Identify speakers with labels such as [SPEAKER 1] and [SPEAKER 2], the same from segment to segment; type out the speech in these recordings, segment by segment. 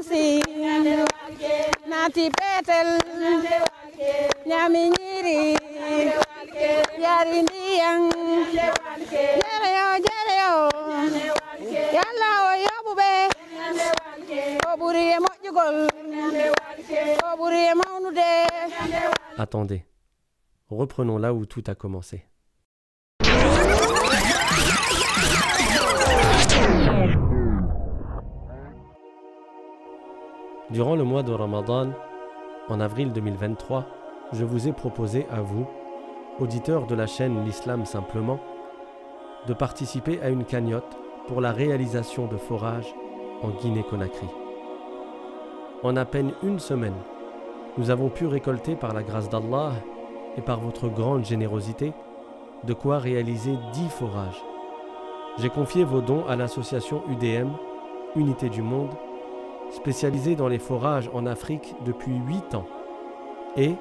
[SPEAKER 1] Nancy Nati Petel Nyami Nyiri Yari Ndiyang Jereo Yalla o yobube o buri e moƴƴugol o buri e mawnude.
[SPEAKER 2] Attendez, reprenons là où tout a commencé. Durant le mois de Ramadan, en avril 2023, je vous ai proposé à vous, auditeurs de la chaîne L'Islam Simplement, de participer à une cagnotte pour la réalisation de forages en Guinée-Conakry. En à peine une semaine, nous avons pu récolter par la grâce d'Allah et par votre grande générosité de quoi réaliser 10 forages. J'ai confié vos dons à l'association UDM, Unité du Monde, spécialisée dans les forages en Afrique depuis 8 ans. Et,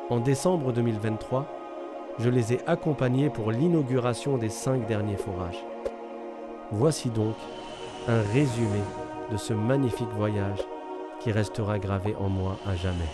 [SPEAKER 2] en décembre 2023, je les ai accompagnés pour l'inauguration des 5 derniers forages. Voici donc un résumé de ce magnifique voyage qui restera gravé en moi à jamais.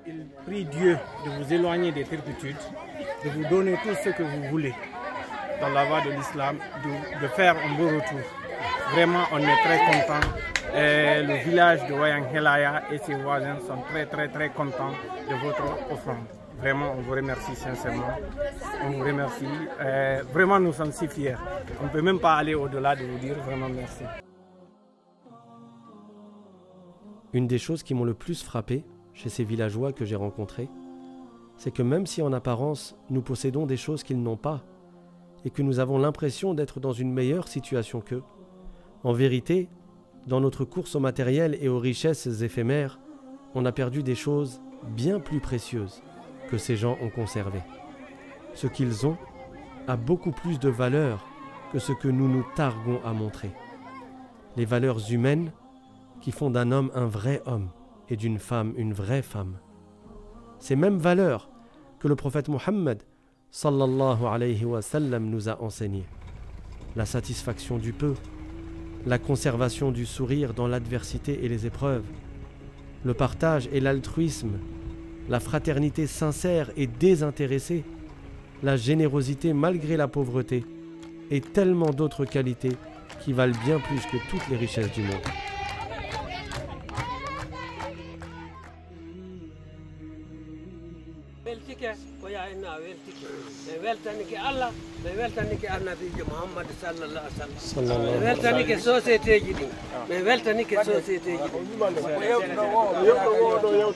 [SPEAKER 3] Il prie Dieu de vous éloigner des turpitudes, de vous donner tout ce que vous voulez dans la voie de l'islam, de faire un beau retour. Vraiment, on est très contents. Le village de Wayang Helaya et ses voisins sont très contents de votre offrande. Vraiment, on vous remercie sincèrement. On vous remercie. Vraiment, nous sommes si fiers. On ne peut même pas aller au-delà de vous dire vraiment merci.
[SPEAKER 2] Une des choses qui m'ont le plus frappé chez ces villageois que j'ai rencontrés, c'est que même si en apparence nous possédons des choses qu'ils n'ont pas et que nous avons l'impression d'être dans une meilleure situation qu'eux, en vérité, dans notre course au matériel et aux richesses éphémères, on a perdu des choses bien plus précieuses que ces gens ont conservé. Ce qu'ils ont a beaucoup plus de valeur que ce que nous nous targuons à montrer. Les valeurs humaines qui font d'un homme un vrai homme et d'une femme une vraie femme. Ces mêmes valeurs que le prophète Mohammed sallallahu alayhi wa sallam nous a enseignées. La satisfaction du peu, la conservation du sourire dans l'adversité et les épreuves, le partage et l'altruisme, la fraternité sincère et désintéressée, la générosité malgré la pauvreté et tellement d'autres qualités qui valent bien plus que toutes les richesses du monde.
[SPEAKER 4] weltanike Allah ɓe weltanike annabijo Muhammad sallallahu alaihi wasallam ɓe weltanike société ji ɗi ɓe weltanike société ji ɗi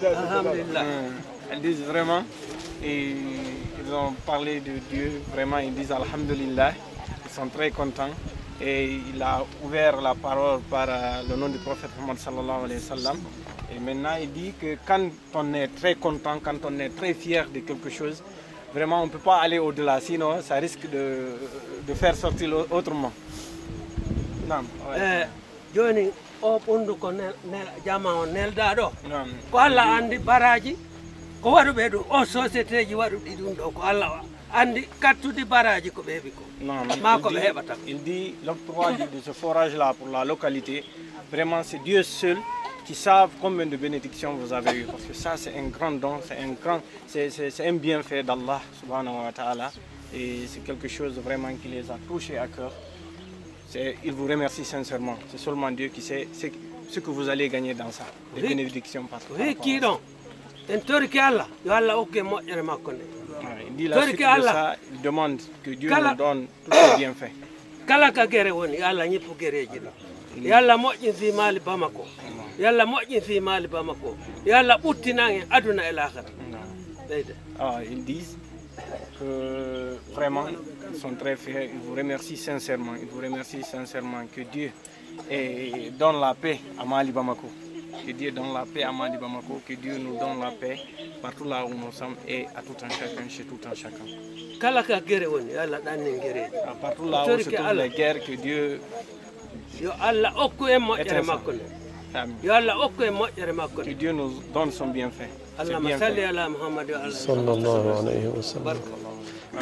[SPEAKER 4] alhamdulillah.
[SPEAKER 3] Elles disent vraiment, et ils ont parlé de Dieu, vraiment ils disent alhamdulillah, ils sont très contents et il a ouvert la parole par le nom du prophète Muhammad sallallahu alayhi wa sallam. Et maintenant il dit que quand on est très content, quand on est très fier de quelque chose, vraiment on ne peut pas aller au-delà, sinon ça risque de faire sortir autrement. Non, ouais.
[SPEAKER 4] Joni o ɓundu ko jama o nelda ɗo ko Allah andi baraji ko waɗuɓe ɗum o société ji waɗuɗi ɗum ɗo ko Allah andi kattude baraji ko ɓeeɓi ko ma ko ɓe heɓata.
[SPEAKER 3] Il dit l'octroi de ce forage là pour la localité, vraiment c'est Dieu seul qui savent combien de bénédictions vous avez eu, parce que ça c'est un grand don, c'est un bienfait d'Allah subhanahu wa ta'ala, et c'est quelque chose vraiment qui les a touchés à cœur. Il vous remercie sincèrement, c'est seulement Dieu qui sait ce que vous allez gagner dans ça, des bénédictions par rapport à ça. Il dit la suite de ça, il demande que Dieu nous donne tous les bienfaits.
[SPEAKER 4] Kala ka gere woni Allah ñippu gereji ɗo yalla moƴƴin fi maali Bamako yalla moƴƴin fi maali Bamako yalla ɓuttinange aduna e lahara ɓeyde.
[SPEAKER 3] Ils disent que vraiment ils sont très fiers, ils vous remercient sincèrement, que Dieu donne la paix à Mali Bamako. Que Dieu donne la paix à Mali Bamako, que Dieu nous donne la paix partout là où nous sommes et à tout un chacun, chez tout un chacun. Partout là où se trouvent les guerres, que Dieu que Dieu nous donne son bienfait.
[SPEAKER 2] Sallallahu alayhi wa sallam.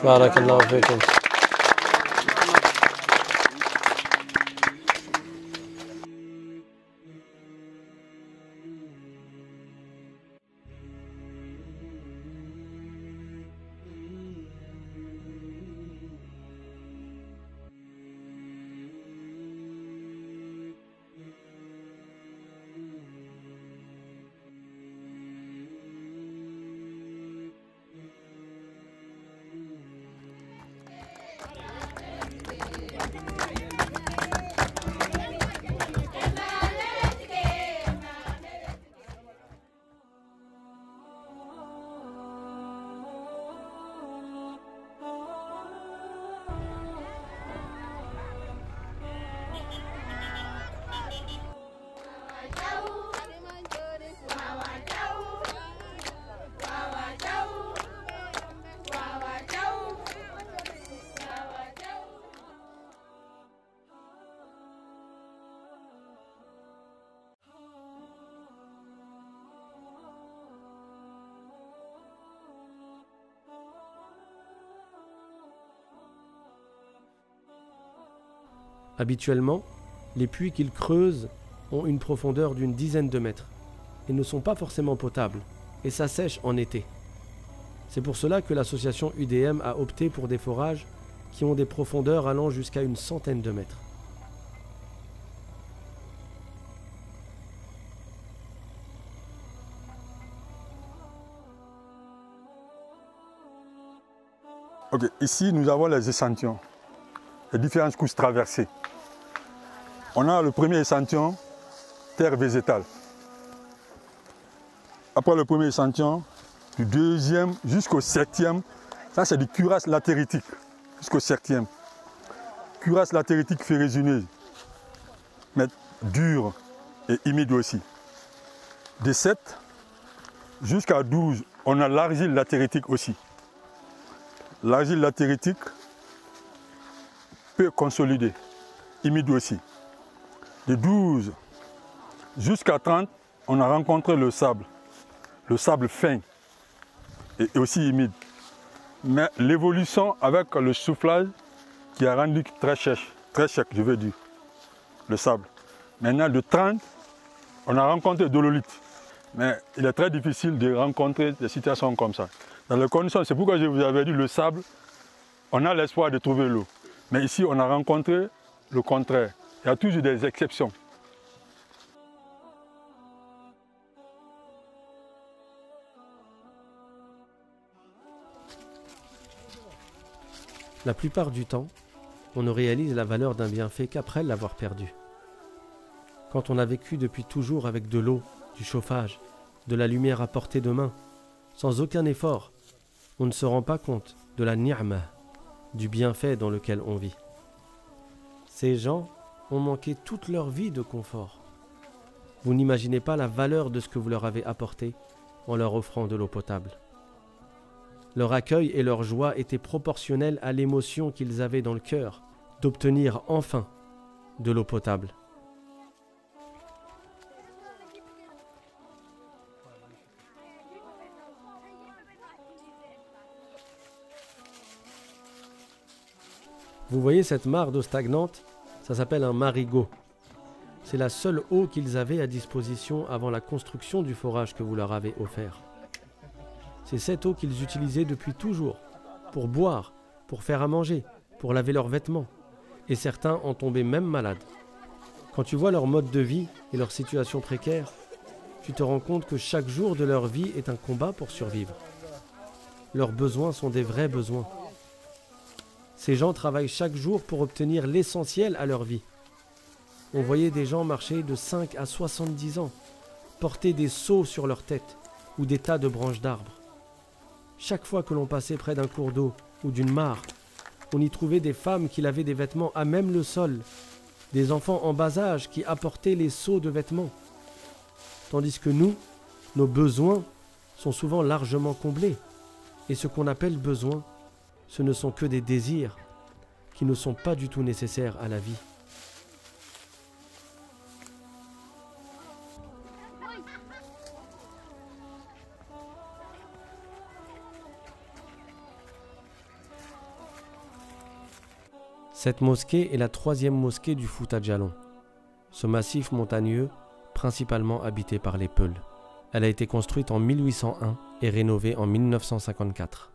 [SPEAKER 2] Barakallahu fikum. Habituellement, les puits qu'ils creusent ont une profondeur d'une dizaine de mètres et ne sont pas forcément potables et s'assèchent en été. C'est pour cela que l'association UDM a opté pour des forages qui ont des profondeurs allant jusqu'à une centaine de mètres.
[SPEAKER 5] Ok, ici nous avons les échantillons, les différentes couches traversées. On a le premier échantillon, terre végétale. Après le premier échantillon, du deuxième jusqu'au septième, ça c'est du cuirasse latéritique, jusqu'au septième. Cuirasse latéritique ferrugineuse, mais dure et humide aussi. De 7 jusqu'à 12, on a l'argile latéritique aussi. L'argile latéritique peut consolider, humide aussi. De 12 jusqu'à 30, on a rencontré le sable fin et aussi humide. Mais l'évolution avec le soufflage qui a rendu très sec, je veux dire, le sable. Maintenant, de 30, on a rencontré de l'olite. Mais il est très difficile de rencontrer des situations comme ça. Dans les conditions, c'est pourquoi je vous avais dit le sable, on a l'espoir de trouver l'eau. Mais ici, on a rencontré le contraire. Il y a toujours des exceptions.
[SPEAKER 2] La plupart du temps, on ne réalise la valeur d'un bienfait qu'après l'avoir perdu. Quand on a vécu depuis toujours avec de l'eau, du chauffage, de la lumière à portée de main, sans aucun effort, on ne se rend pas compte de la ni'ma, du bienfait dans lequel on vit. Ces gens ont manqué toute leur vie de confort. Vous n'imaginez pas la valeur de ce que vous leur avez apporté en leur offrant de l'eau potable. Leur accueil et leur joie étaient proportionnels à l'émotion qu'ils avaient dans le cœur d'obtenir enfin de l'eau potable. Vous voyez cette mare d'eau stagnante? Ça s'appelle un marigot. C'est la seule eau qu'ils avaient à disposition avant la construction du forage que vous leur avez offert. C'est cette eau qu'ils utilisaient depuis toujours, pour boire, pour faire à manger, pour laver leurs vêtements. Et certains en tombaient même malades. Quand tu vois leur mode de vie et leur situation précaire, tu te rends compte que chaque jour de leur vie est un combat pour survivre. Leurs besoins sont des vrais besoins. Ces gens travaillent chaque jour pour obtenir l'essentiel à leur vie. on voyait des gens marcher de 5 à 70 ans, porter des seaux sur leur tête ou des tas de branches d'arbres. Chaque fois que l'on passait près d'un cours d'eau ou d'une mare, on y trouvait des femmes qui lavaient des vêtements à même le sol, des enfants en bas âge qui apportaient les seaux de vêtements. Tandis que nous, nos besoins sont souvent largement comblés. Et ce qu'on appelle besoin, ce ne sont que des désirs qui ne sont pas du tout nécessaires à la vie. Cette mosquée est la 3e mosquée du Fouta Djallon, ce massif montagneux principalement habité par les Peuls. Elle a été construite en 1801 et rénovée en 1954.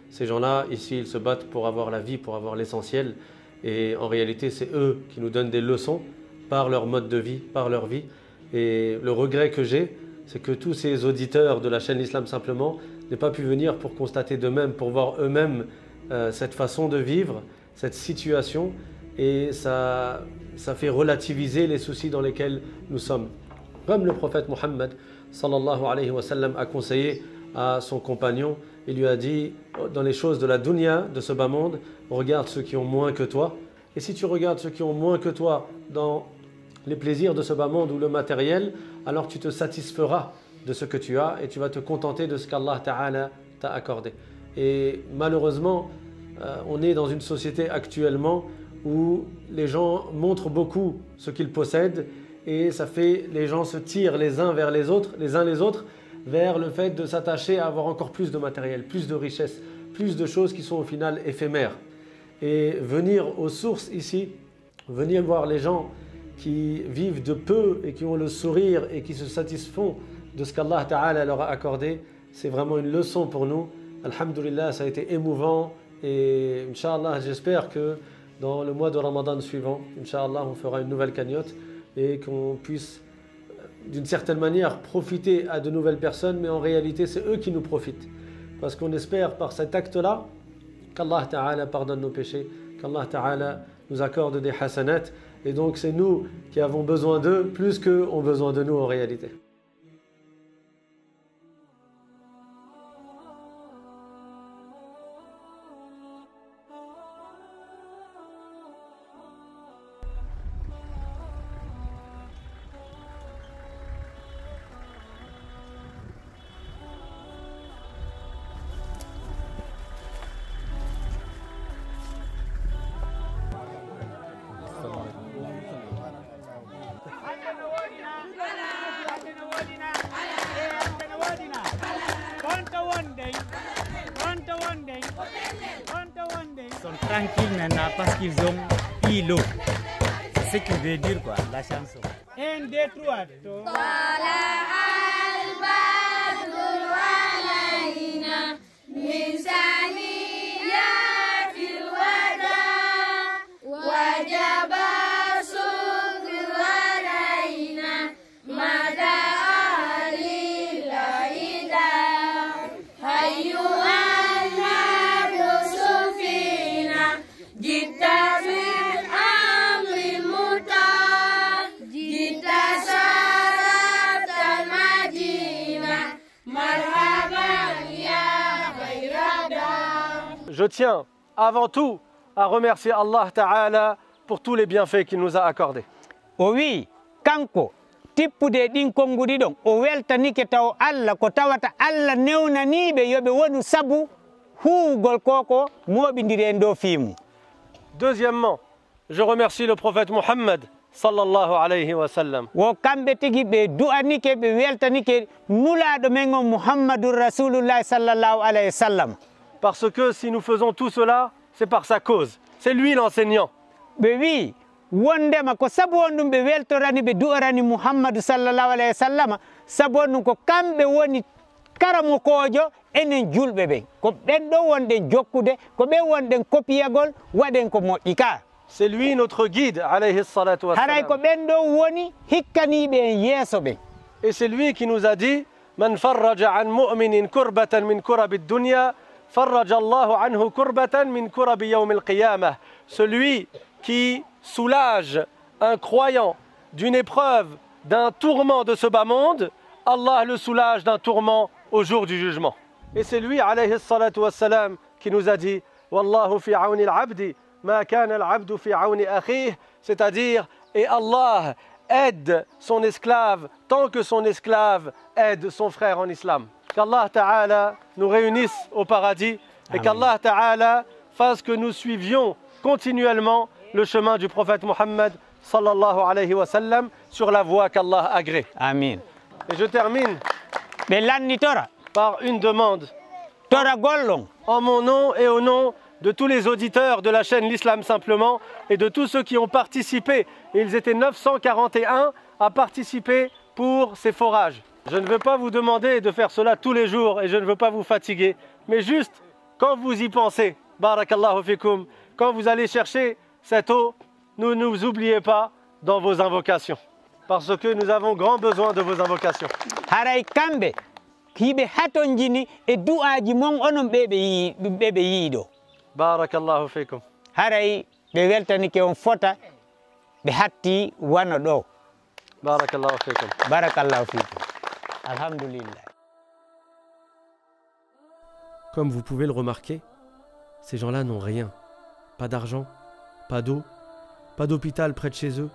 [SPEAKER 2] Ces gens-là, ici, ils se battent pour avoir la vie, pour avoir l'essentiel. Et en réalité, c'est eux qui nous donnent des leçons par leur mode de vie, par leur vie. Et le regret que j'ai, c'est que tous ces auditeurs de la chaîne L'Islam Simplement n'aient pas pu venir pour constater d'eux-mêmes, pour voir eux-mêmes cette façon de vivre, cette situation. Et ça fait relativiser les soucis dans lesquels nous sommes. Comme le prophète Mohammed sallallahu alayhi wa sallam a conseillé à son compagnon, il lui a dit, dans les choses de la dunya, de ce bas monde, regarde ceux qui ont moins que toi. Et si tu regardes ceux qui ont moins que toi dans les plaisirs de ce bas monde ou le matériel, alors tu te satisferas de ce que tu as et tu vas te contenter de ce qu'Allah Ta'ala t'a accordé. Et malheureusement, on est dans une société actuellement où les gens montrent beaucoup ce qu'ils possèdent et ça fait, les gens se tirent les uns vers les autres, vers le fait de s'attacher à avoir encore plus de matériel, plus de richesses, plus de choses qui sont au final éphémères. Et venir aux sources ici, venir voir les gens qui vivent de peu et qui ont le sourire et qui se satisfont de ce qu'Allah Ta'ala leur a accordé, c'est vraiment une leçon pour nous. Alhamdulillah, ça a été émouvant et Inch'Allah, j'espère que dans le mois de Ramadan suivant, Inch'Allah, on fera une nouvelle cagnotte et qu'on puisse d'une certaine manière profiter à de nouvelles personnes, mais en réalité c'est eux qui nous profitent. Parce qu'on espère par cet acte-là qu'Allah Ta'ala pardonne nos péchés, qu'Allah Ta'ala nous accorde des hasanat, et donc c'est nous qui avons besoin d'eux plus qu'eux ont besoin de nous en réalité.
[SPEAKER 6] Ils sont tranquilles maintenant parce qu'ils ont eu l'eau. C'est ce qui veut dire quoi, la chanson. 1, 2, 3.
[SPEAKER 2] Je tiens avant tout à remercier Allah Ta'ala pour tous les bienfaits qu'il nous a accordés.
[SPEAKER 6] Oui, kanko tippude ɗin konngudi ɗon o weltanike taw Allah ko tawata Allah newnaniɓe yoɓe wonu sabu huugol koko moɓidiri en dow fiimu.
[SPEAKER 2] Deuxièmement, je remercie le prophète Mohammed sallallahu alayhi wa sallam.
[SPEAKER 6] Wo kamɓe tigi ɓe du'anike ɓe weltanike nulaɗo men on Muhammadur Rasulullah sallallahu alayhi wa sallam.
[SPEAKER 2] Parce que si nous faisons tout cela, c'est par sa cause. C'est lui l'enseignant.
[SPEAKER 6] Ɓe wi wondema ko sabu on ɗum ɓe weltorani ɓe du'orani Muhammadu sallallahu alayhi wa sallam, sabu on ɗum ko kamɓe woni karamokojo enen julɓe ɓen, ko ɓen ɗo wonɗen jokkude, ko ɓen wonɗen kopiyagol waɗen ko moƴƴi ka.
[SPEAKER 2] C'est lui notre guide, alayhi salatu wa
[SPEAKER 6] haray ko
[SPEAKER 2] salam.
[SPEAKER 6] ɓen ɗo woni hikkaniɓe en yeeso ɓen.
[SPEAKER 2] Et c'est lui qui nous a dit Man farraja an mu'minin kurbatan min kurabi dunya, farraja Allahu anhu kurbatan min kurabi yawm al-qiyamah. Celui qui soulage un croyant d'une épreuve, d'un tourment de ce bas monde, Allah le soulage d'un tourment au jour du jugement. Et c'est lui, alayhi salatu wassalam, qui nous a dit « Wallahu fi auni al-abdi, ma kana al-abdu fi auni akhih » c'est-à-dire « Et Allah aide son esclave tant que son esclave aide son frère en islam. » Qu'Allah Ta'ala nous réunisse au paradis et qu'Allah Ta'ala fasse que nous suivions continuellement le chemin du prophète Mohammed sallallahu alayhi wa sallam sur la voie qu'Allah agrée.
[SPEAKER 6] Amin.
[SPEAKER 2] Et je termine par une demande. En mon nom et au nom de tous les auditeurs de la chaîne L'Islam Simplement et de tous ceux qui ont participé, ils étaient 941 à participer pour ces forages. Je ne veux pas vous demander de faire cela tous les jours et je ne veux pas vous fatiguer, mais juste quand vous y pensez, barakallahu fikum, quand vous allez chercher cette eau, ne nous oubliez pas dans vos invocations, parce que nous avons grand besoin de vos invocations. Barakallahu fikum. Barakallahu fikum.
[SPEAKER 6] Barakallahu fikum. Alhamdulillah.
[SPEAKER 2] Comme vous pouvez le remarquer, ces gens-là n'ont rien. Pas d'argent, pas d'eau, pas d'hôpital près de chez eux.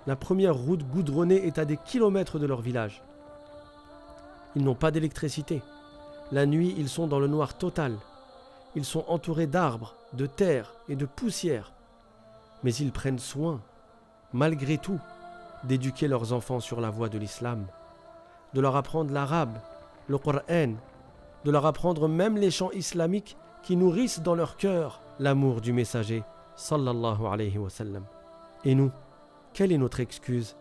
[SPEAKER 2] La première route goudronnée est à des kilomètres de leur village. Ils n'ont pas d'électricité. La nuit, ils sont dans le noir total. Ils sont entourés d'arbres, de terre et de poussière. Mais ils prennent soin, malgré tout, d'éduquer leurs enfants sur la voie de l'islam, de leur apprendre l'arabe, le Coran, de leur apprendre même les chants islamiques qui nourrissent dans leur cœur l'amour du messager, sallallahu alayhi wa sallam. Et nous, quelle est notre excuse?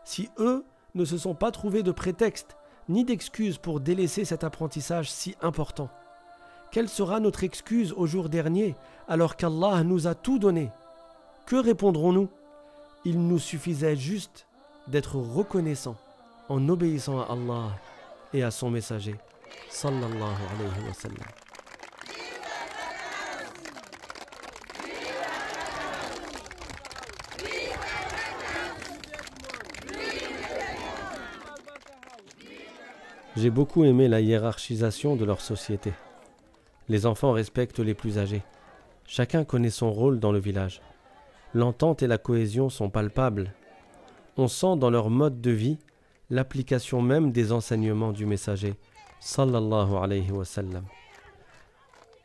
[SPEAKER 2] Si eux ne se sont pas trouvés de prétexte ni d'excuse pour délaisser cet apprentissage si important, quelle sera notre excuse au jour dernier alors qu'Allah nous a tout donné? Que répondrons-nous? Il nous suffisait juste d'être reconnaissants en obéissant à Allah et à son messager, sallallahu alayhi wa sallam. J'ai beaucoup aimé la hiérarchisation de leur société. Les enfants respectent les plus âgés. Chacun connaît son rôle dans le village. L'entente et la cohésion sont palpables. On sent dans leur mode de vie l'application même des enseignements du messager, sallallahu alayhi wa sallam.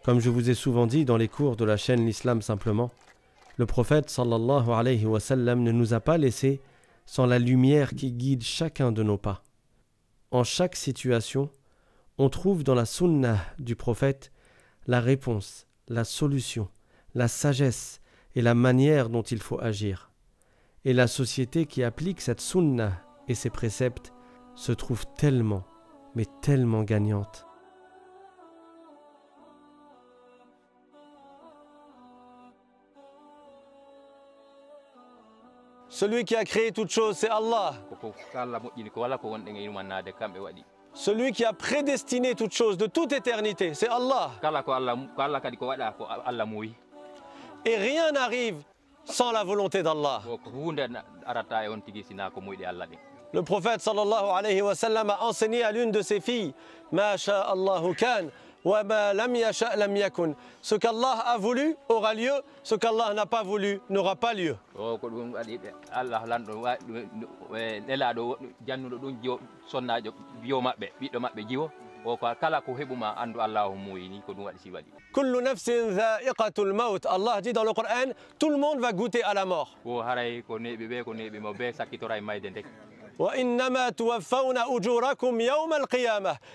[SPEAKER 2] Comme je vous ai souvent dit dans les cours de la chaîne L'Islam Simplement, le prophète sallallahu alayhi wa sallam ne nous a pas laissés sans la lumière qui guide chacun de nos pas. En chaque situation, on trouve dans la sunnah du prophète la réponse, la solution, la sagesse et la manière dont il faut agir. Et la société qui applique cette sunnah et ses préceptes se trouve tellement, mais tellement gagnante. Celui qui a créé toute chose, c'est Allah. Celui qui a prédestiné toute chose de toute éternité, c'est Allah. Et rien n'arrive sans la volonté d'Allah. Le prophète sallallahu alayhi wa sallam a enseigné à l'une de ses filles, Ma sha'Allahu kan, wa ma lam yasha' lam yakun. Ce qu'Allah a voulu aura lieu, ce qu'Allah n'a pas voulu n'aura pas lieu. Kullu nafsin dha'iqatul maut. Allah dit dans le Coran, tout le monde va goûter à la mort.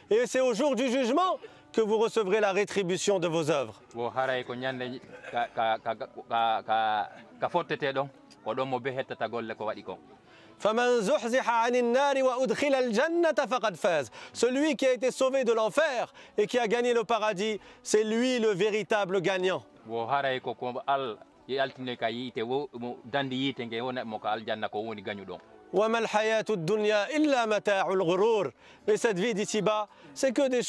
[SPEAKER 2] Et c'est au jour du jugement que vous recevrez la rétribution de vos œuvres. Celui qui a été sauvé de l'enfer et qui a gagné le paradis, c'est lui le véritable gagnant. Mais cette vie d'ici-bas, c'est que des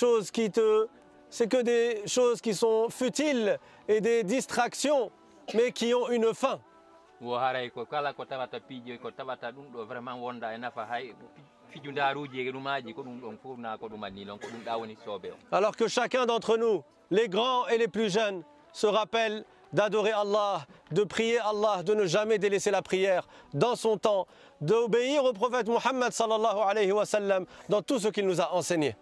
[SPEAKER 2] choses qui sont futiles et des distractions
[SPEAKER 7] mais qui ont une fin. Alors que chacun d'entre nous, les grands et les plus jeunes, se rappelle d'adorer Allah, de prier Allah, de ne jamais délaisser la prière dans son temps, d'obéir au prophète Muhammad sallallahu alayhi wa sallam dans tout ce qu'il nous a enseigné.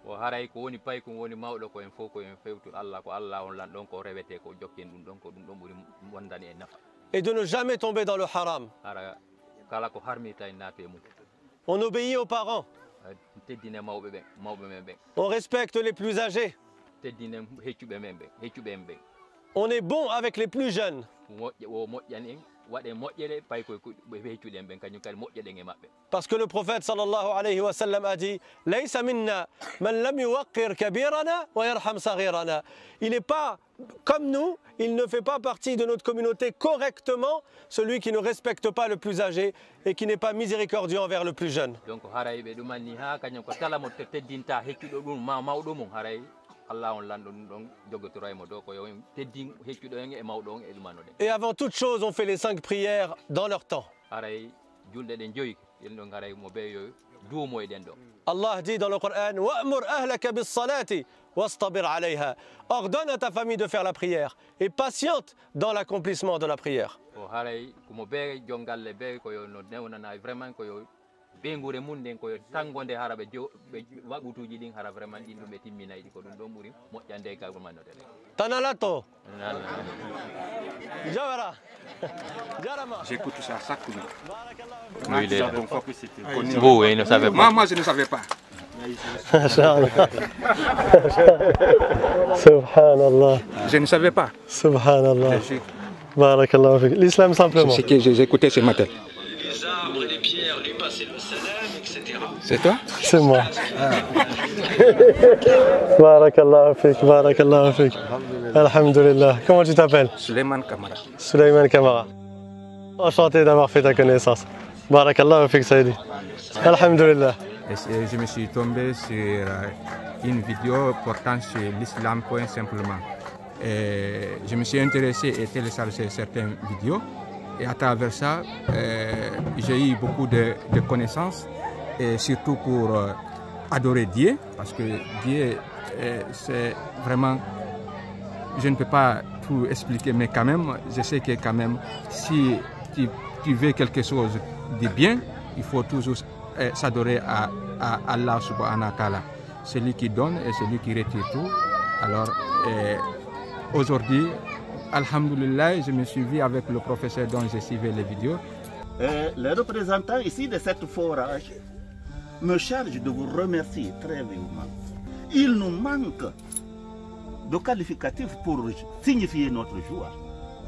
[SPEAKER 7] Et de ne jamais tomber dans le haram. On obéit aux parents. On respecte les plus âgés. On est bon avec les plus jeunes. Parce que le prophète sallallahu alayhi wa sallam a dit Laysa minna man lam yuwaqqir kabirana wa yarham saghirana. Il n'est pas comme nous, il ne fait pas partie de notre communauté correctement celui qui ne respecte pas le plus âgé et qui n'est pas miséricordieux envers le plus jeune. Et avant toute chose, on fait les 5 prières dans leur temps. Allah dit dans le Coran Wa'mur ahlaka bis salati wastabir alayha. Ordonne à ta famille de faire la prière et patiente dans l'accomplissement de la prière. Tanalato. Jawara.
[SPEAKER 8] J'écoute ça chaque jour. Oui, il est là. Vous, il ne savait pas. Moi, je ne savais pas.
[SPEAKER 7] Subhanallah.
[SPEAKER 8] Je ne savais pas.
[SPEAKER 7] Subhanallah. Barakallahu fik. L'islam simplement.
[SPEAKER 8] C'est ce que j'ai écouté ce matin.
[SPEAKER 9] Les arbres et les pierres lui passaient le salam, etc.
[SPEAKER 8] C'est toi?
[SPEAKER 7] C'est moi. Barakallahu fik, barakallahu fik. Alhamdulillah. Comment tu t'appelles?
[SPEAKER 8] Suleiman Kamara.
[SPEAKER 7] Suleiman Kamara. Enchanté d'avoir fait ta connaissance. Barakallahu fik, Saïdi. Alhamdulillah.
[SPEAKER 8] Je me suis tombé sur une vidéo portant sur l'islam, point simplement. Et je me suis intéressé et téléchargé certaines vidéos. Et à travers ça, j'ai eu beaucoup de connaissances, et surtout pour adorer Dieu, parce que Dieu, c'est vraiment, je ne peux pas tout expliquer, mais quand même, je sais que quand même, si tu veux quelque chose de bien, il faut toujours s'adorer à Allah subhanahu wa ta'ala. C'est lui qui donne et c'est lui qui retire tout. Alors, aujourd'hui, alhamdulillah, je me suis vu avec le professeur dont j'ai suivi les vidéos.
[SPEAKER 10] Les représentants ici de cette forage me chargent de vous remercier très vivement. Il nous manque de qualificatifs pour signifier notre joie.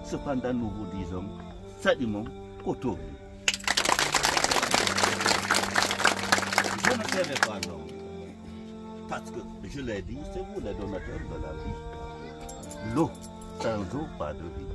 [SPEAKER 10] Cependant, nous vous disons, Sadimon Koto. Je ne serai pas long, parce que, je l'ai dit, c'est vous les donateurs de la vie. L'eau, sans eau, pas de vie.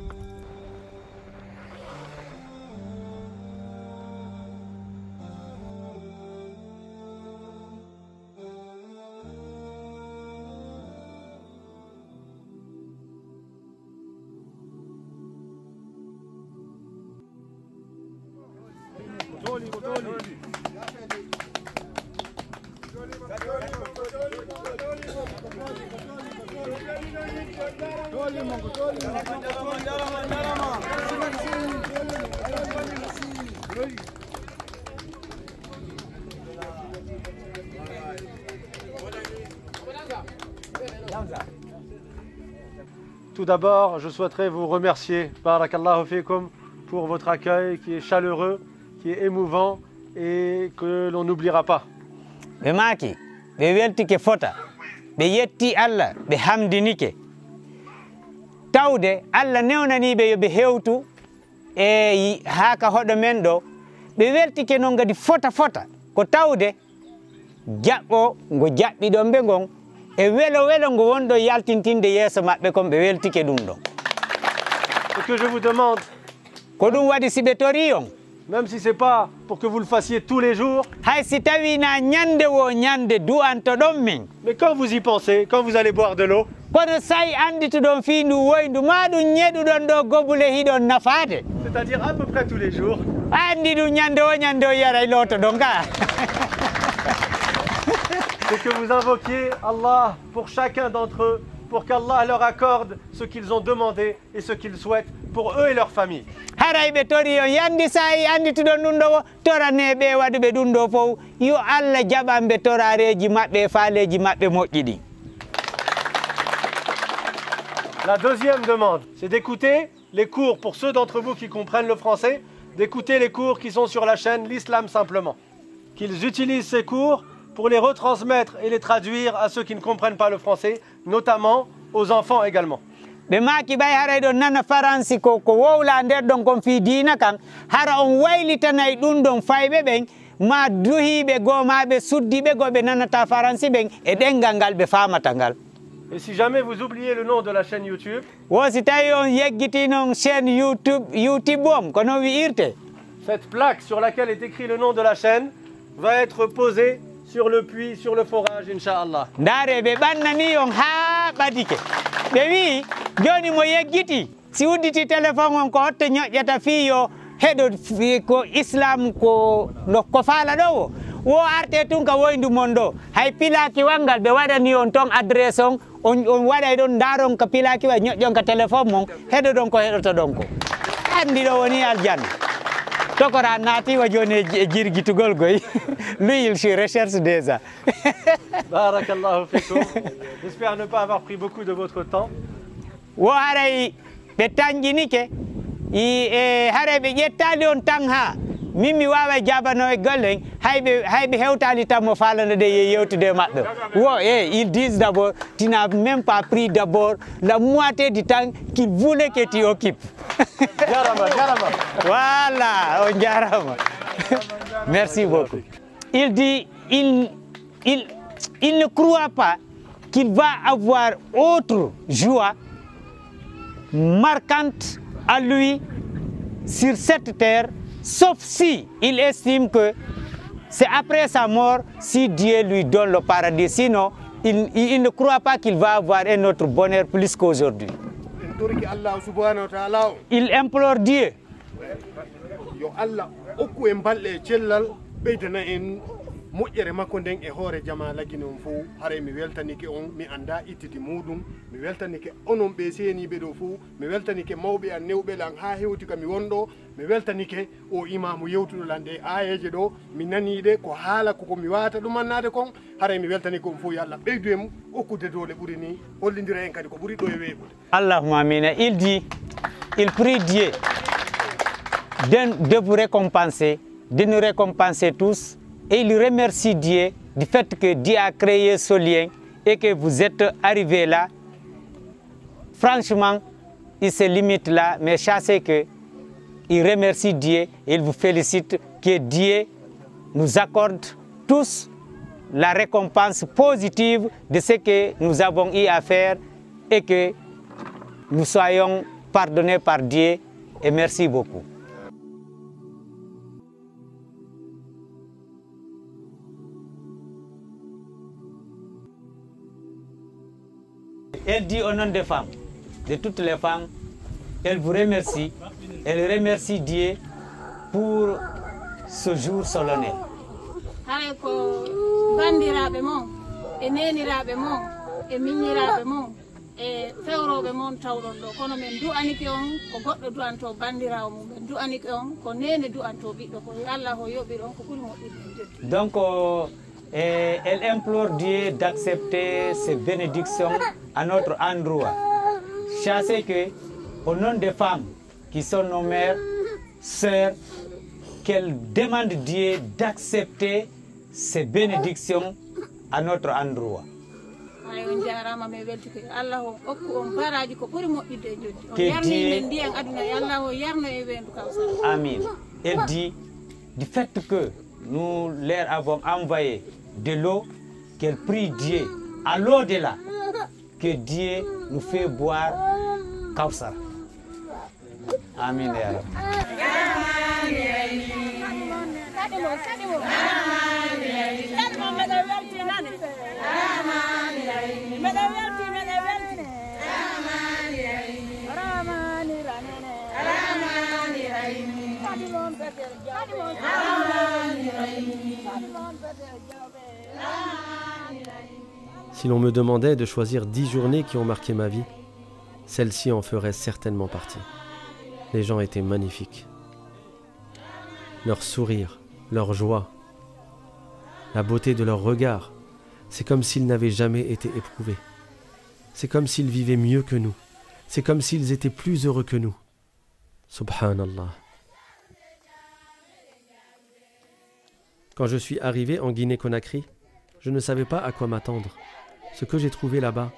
[SPEAKER 7] Tout d'abord, je souhaiterais vous remercier, barakallahu fikum, pour votre accueil qui est chaleureux, qui est émouvant et que l'on n'oubliera pas.
[SPEAKER 6] Be maki, be weltike fota, be yetti Allah, be hamdinike. Tawde Allah newnani be yo be hewtu e haka hodo men do, be weltike non gadi fota ko tawde jabbo ngo jabbi do be gon e welo ngo wondo yaltintinde yeso mabbe kon be weltike dum do.
[SPEAKER 7] Ce que je vous demande,
[SPEAKER 6] ko dum wadi sibe tori on,
[SPEAKER 7] même si ce n'est pas pour que vous le fassiez tous les jours. Mais quand vous y pensez, quand vous allez boire de l'eau, c'est-à-dire à peu près tous les jours, c'est que vous invoquiez Allah pour chacun d'entre eux, pour qu'Allah leur accorde ce qu'ils ont demandé et ce qu'ils souhaitent pour eux et leur famille. La deuxième demande, c'est d'écouter les cours, pour ceux d'entre vous qui comprennent le français, d'écouter les cours qui sont sur la chaîne L'Islam Simplement. Qu'ils utilisent ces cours pour les retransmettre et les traduire à ceux qui ne comprennent pas le français, notamment aux enfants également.
[SPEAKER 6] ɓe maki ɓay haray ɗon nana faransi ko wowla nder ɗon kon fi dina kan hara on waylitanay ɗum ɗon fayɓe ɓen ma duhiɓe gomaɓe suddiɓe go ɓe nanata faransi ɓen e ɗengal ngal ɓe famata ngal.
[SPEAKER 7] Et si jamais vous oubliez le nom de la chaîne YouTube,
[SPEAKER 6] si tawi on yeggiti noon chaîne YouTube om kono wi'irte,
[SPEAKER 7] cette plaque sur laquelle est écrit le nom de la chaîne va être posée sur le puits, sur le forage, Inch'Allah.
[SPEAKER 6] Ndare ɓe ɓannani on ha ɓadike ɓe wi joni mo yeggiti si udditi téléphone on ko hotte ñoƴƴata fi yo heɗo ko islam ko faala ɗo wo arte tun ka woyndu mon ɗo hay pilaki wangal ɓe waɗani on ton adresse on waɗay ɗon daron ka pilaki wa ñoƴƴon ka téléphone mon heɗo ɗon ko heɗoto ɗon ko andi ɗo woni aljanna tokora naati wa joni e jirgitugol goy lui il se recherche déjà.
[SPEAKER 7] Barakallahu fikum. J'espère ne pas avoir pris beaucoup de votre temps.
[SPEAKER 6] Wo haray ɓe tanƴinike haray ɓe ƴettali on tan ha min mi wawa jabano e golle hayɓe hewtali tan mo falana de yewtude maɓɓe wo ils disent d'abord tu n'as même pas pris d'abord la moitié du temps qu'il voulait que tu occupes.
[SPEAKER 7] Jarama.
[SPEAKER 6] Voilà, on jarama. Merci beaucoup. Il dit il ne croit pas qu'il va avoir autre joie marquante à lui sur cette terre, sauf si il estime que c'est après sa mort si Dieu lui donne le paradis. Sinon, il ne croit pas qu'il va avoir un autre bonheur plus qu'aujourd'hui. Il implore Dieu.
[SPEAKER 11] moƴƴere makko nden e hoore jama lagine on fof haray mi weltanike on mi anda ittiti muɗum mi weltanike onon ɓe seeniɓe ɗo fof mi weltanike mawɓe an newɓe lan ha hewti kami wonɗo mi weltanike o imamu yewtuɗo lan ɗe ayeje ɗo mi naniɗe ko haala koko mi wawata ɗumannade kon haray mi weltanike on fof yo Allah ɓeydu e mum okkude dole ɓuuri ni hollidira en kadi ko ɓuuri ɗo e weeɓude.
[SPEAKER 6] Allahumma amina. Il dit, il prie Dieu de vous récompenser, de nous récompenser tous. Et il remercie Dieu du fait que Dieu a créé ce lien et que vous êtes arrivés là. Franchement, il se limite là, mais sachez que il remercie Dieu et il vous félicite que Dieu nous accorde tous la récompense positive de ce que nous avons eu à faire et que nous soyons pardonnés par Dieu. Et merci beaucoup. Elle dit au nom des femmes, de toutes les femmes, elle vous remercie, elle remercie Dieu pour ce jour solennel.
[SPEAKER 1] Haray ko bandiraɓe mon e neniraɓe mon e miñiraɓe mon e fewroɓe mon tawɗon ɗo kono min du'aniki on ko goɗɗo du'anto bandirawo mum min du'aniki on ko nene du'anto ɓiɗɗo ko Allah o yoɓiri on ko ɓuuri moƴƴude.
[SPEAKER 6] Donc elle implore Dieu d'accepter ces bénédictions à notre endroit. Sachez que, au nom des femmes qui sont nos mères, sœurs, qu'elle demande Dieu d'accepter ces bénédictions à notre endroit. Amin. Elle dit, du fait que nous leur avons envoyé de l'eau, qu'elle prie Dieu à l'au-delà, que Dieu nous fait boire Kawsar. Amin.
[SPEAKER 2] Si l'on me demandait de choisir 10 journées qui ont marqué ma vie, celle-ci en ferait certainement partie. Les gens étaient magnifiques. Leur sourire, leur joie, la beauté de leur regard, c'est comme s'ils n'avaient jamais été éprouvés. C'est comme s'ils vivaient mieux que nous. C'est comme s'ils étaient plus heureux que nous. Subhanallah. Quand je suis arrivé en Guinée-Conakry, je ne savais pas à quoi m'attendre. Ce que j'ai trouvé là-bas,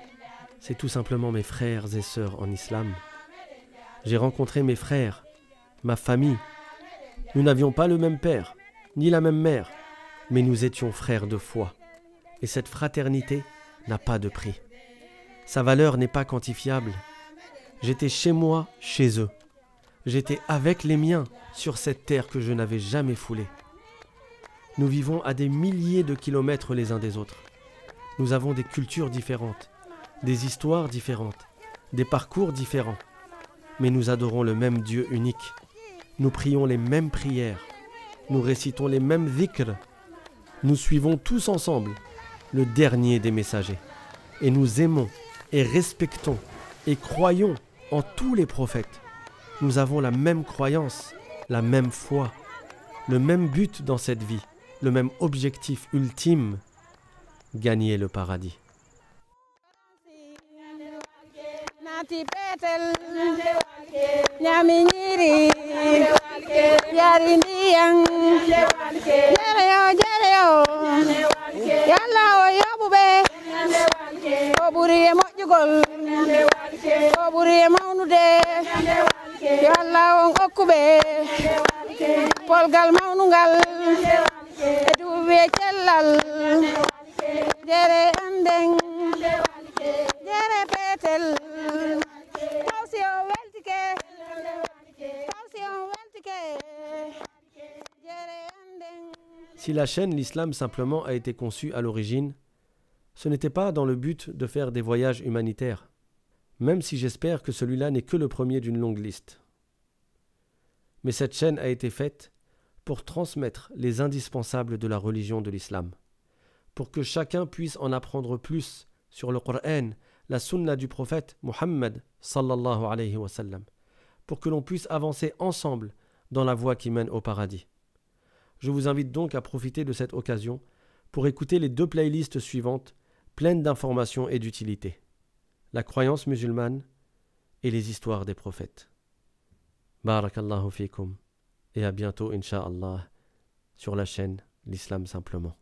[SPEAKER 2] c'est tout simplement mes frères et sœurs en islam. J'ai rencontré mes frères, ma famille. Nous n'avions pas le même père, ni la même mère, mais nous étions frères de foi. Et cette fraternité n'a pas de prix. Sa valeur n'est pas quantifiable. J'étais chez moi, chez eux. J'étais avec les miens sur cette terre que je n'avais jamais foulée. Nous vivons à des milliers de kilomètres les uns des autres. Nous avons des cultures différentes, des histoires différentes, des parcours différents. Mais nous adorons le même Dieu unique. Nous prions les mêmes prières. Nous récitons les mêmes dhikrs. Nous suivons tous ensemble le dernier des messagers. Et nous aimons et respectons et croyons en tous les prophètes. Nous avons la même croyance, la même foi, le même but dans cette vie, le même objectif ultime, gagner le paradis.
[SPEAKER 12] polgal mawnungal e duuɓe cellal jere anden jere peetel tawsi o weltike jere anden.
[SPEAKER 2] Si la chaîne L'Islam simplement a été conçue à l'origine, ce n'était pas dans le but de faire des voyages humanitaires, même si j'espère que celui-là n'est que le premier d'une longue liste. Mais cette chaîne a été faite pour transmettre les indispensables de la religion de l'islam, pour que chacun puisse en apprendre plus sur le Coran, la sunna du prophète Muhammad sallallahu alayhi wa sallam, pour que l'on puisse avancer ensemble dans la voie qui mène au paradis. Je vous invite donc à profiter de cette occasion pour écouter les 2 playlists suivantes, pleines d'informations et d'utilité: la croyance musulmane et les histoires des prophètes. Barakallahu fikum et à bientôt, Inch'Allah, sur la chaîne L'Islam simplement.